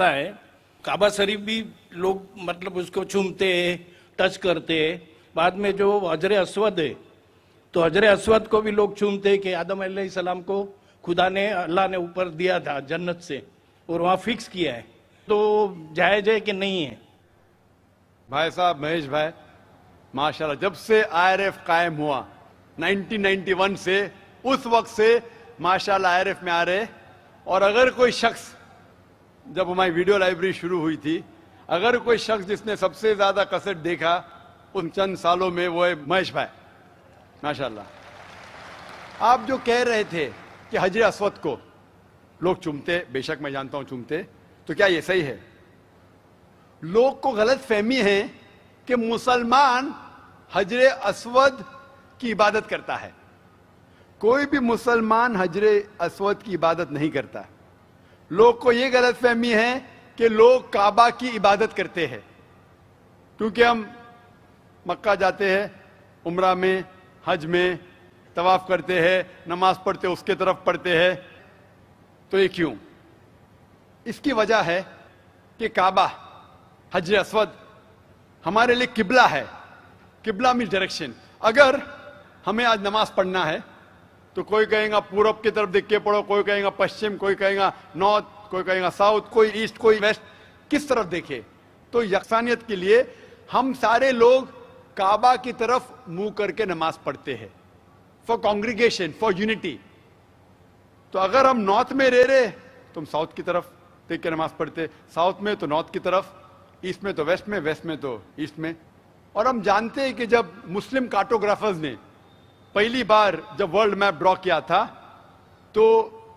है काबा शरीफ भी लोग मतलब उसको चूमते हैं, टच करते हैं। बाद में जो हजर अस्वद है, तो हजर अस्वद को भी लोग चूमते हैं कि आदम अलैहिस्सलाम को खुदा ने, अल्लाह ने ऊपर दिया था जन्नत से और वहाँ फिक्स किया है, तो जायज है कि नहीं है? भाई साहब महेश भाई, माशाल्लाह, जब से आईआरएफ कायम हुआ 1991 से, उस वक्त से माशाल्लाह आईआरएफ में आ रहे। और अगर कोई शख्स, जब हमारी वीडियो लाइब्रेरी शुरू हुई थी, अगर कोई शख्स जिसने सबसे ज्यादा कसट देखा उन चंद सालों में, वो है महेश भाई, माशाल्लाह। आप जो कह रहे थे कि हजर अस्वद को लोग चूमते, बेशक मैं जानता हूं चूमते, तो क्या ये सही है? लोग को गलत फहमी है कि मुसलमान हजर अस्वद की इबादत करता है। कोई भी मुसलमान हजर अस्वद की इबादत नहीं करता। लोग को यह गलत फहमी है कि लोग काबा की इबादत करते हैं, क्योंकि हम मक्का जाते हैं, उम्रा में, हज में तवाफ करते हैं, नमाज पढ़ते, उसके तरफ पढ़ते हैं। तो ये क्यों? इसकी वजह है कि काबा, हजर अस्वद हमारे लिए किबला है। किबला मीन्स डायरेक्शन। अगर हमें आज नमाज पढ़ना है तो कोई कहेगा पूरब की तरफ देख के पढ़ो, कोई कहेगा पश्चिम, कोई कहेगा नॉर्थ, कोई कहेगा साउथ, कोई ईस्ट, कोई वेस्ट, किस तरफ देखे? तो यकसानियत के लिए हम सारे लोग काबा की तरफ मुंह करके नमाज पढ़ते हैं, फॉर कॉन्ग्रीगेशन, फॉर यूनिटी। तो अगर हम नॉर्थ में रह रहे तो हम साउथ की तरफ देख के नमाज पढ़ते, साउथ में तो नॉर्थ की तरफ, ईस्ट में तो वेस्ट में, वेस्ट में तो ईस्ट में। और हम जानते हैं कि जब मुस्लिम कार्टोग्राफर्स ने पहली बार जब वर्ल्ड मैप ड्रॉ किया था, तो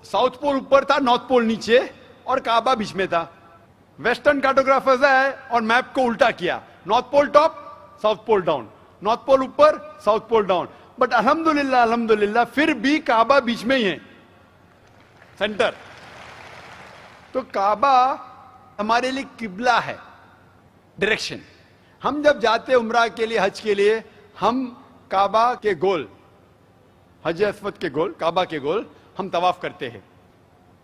साउथ पोल ऊपर था, नॉर्थ पोल नीचे और काबा बीच में था। वेस्टर्न कार्टोग्राफर्स आए और मैप को उल्टा किया, north pole top, south pole down, north pole ऊपर, साउथ पोल डाउन। बट अल्हम्दुलिल्लाह, अल्हम्दुलिल्लाह फिर भी काबा बीच में ही है, सेंटर। तो काबा हमारे लिए किबला है, डायरेक्शन। हम जब जाते उम्रा के लिए, हज के लिए, हम काबा के गोल, हज अस्वद के गोल, काबा के गोल हम तवाफ करते हैं।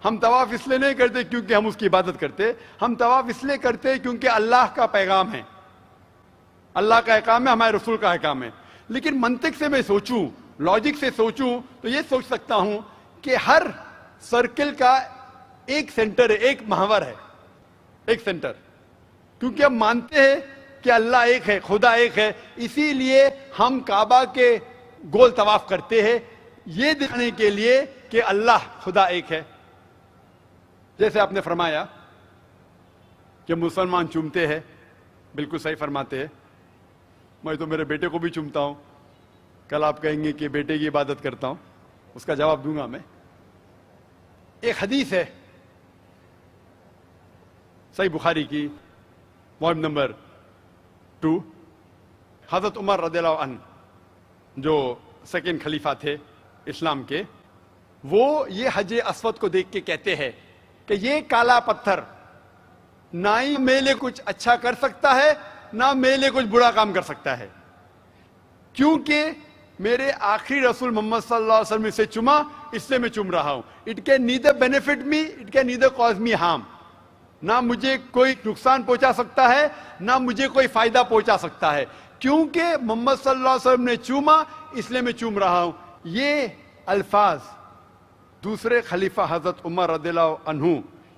हम तवाफ इसलिए नहीं करते क्योंकि हम उसकी इबादत करते, हम तवाफ इसलिए करते हैं क्योंकि अल्लाह का पैगाम है, अल्लाह का अहकाम है, हमारे रसूल का अहकाम है। लेकिन मंतिक से मैं सोचूं, लॉजिक से सोचूं, तो ये सोच सकता हूं कि हर सर्किल का एक सेंटर है, एक महवर है, एक सेंटर। क्योंकि हम मानते हैं कि अल्लाह एक है, खुदा एक है, इसीलिए हम काबा के गोल तवाफ करते हैं, ये दिखाने के लिए कि अल्लाह खुदा एक है। जैसे आपने फरमाया कि मुसलमान चूमते हैं, बिल्कुल सही फरमाते हैं। मैं तो मेरे बेटे को भी चूमता हूं। कल आप कहेंगे कि बेटे की इबादत करता हूं, उसका जवाब दूंगा मैं। एक हदीस है सही बुखारी की, वॉल्यूम नंबर 2, हजरत उमर रज़ियल्लाहु अन्हु, जो सेकंड खलीफा थे इस्लाम के, वो ये हजर अस्वद को देख के कहते हैं कि ये काला पत्थर ना ही मेरे लिए कुछ अच्छा कर सकता है, ना मेरे लिए कुछ बुरा काम कर सकता है, क्योंकि मेरे आखिरी रसूल मोहम्मद सल्लल्लाहु अलैहि वसल्लम से चुमा, इससे मैं चुम रहा हूं। It can neither benefit me, it can neither cause me harm. ना मुझे कोई नुकसान पहुंचा सकता है, ना मुझे कोई फायदा पहुंचा सकता है, क्योंकि मोहम्मद सल्लल्लाहु अलैहि वसल्लम ने चूमा, इसलिए मैं चूम रहा हूं। ये अल्फाज दूसरे खलीफा हजरत उमर रज़ियल्लाहु अन्हु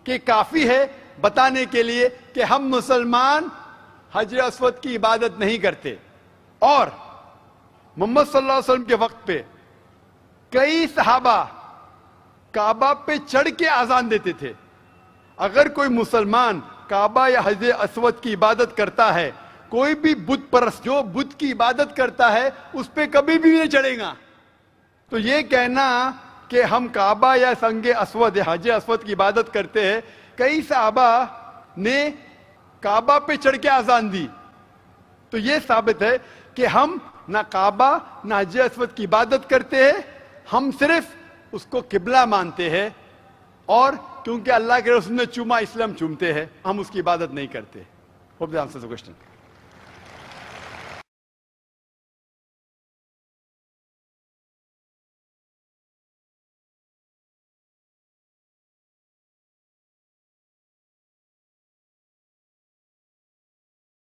के काफी है बताने के लिए कि हम मुसलमान हजर अस्वद की इबादत नहीं करते। और मोहम्मद सल्लल्लाहु अलैहि वसल्लम के वक्त पे कई सहाबा काबा पे चढ़ के आजान देते थे। अगर कोई मुसलमान काबा या हजर अस्वद की इबादत करता है, कोई भी बुत परस्त जो बुत की इबादत करता है, उस पे कभी भी नहीं चढ़ेगा। तो ये कहना कि हम काबा या संगे अस्वद या हजर अस्वद की इबादत करते हैं, कई सहाबा ने काबा पे चढ़ के आजान दी, तो ये साबित है कि हम ना काबा ना हजर अस्वद की इबादत करते हैं, हम सिर्फ उसको किबला मानते हैं। और क्योंकि अल्लाह के रसूल ने चूमा, इसलिए हम चूमते हैं, हम उसकी इबादत नहीं करते। Hope that answers the question.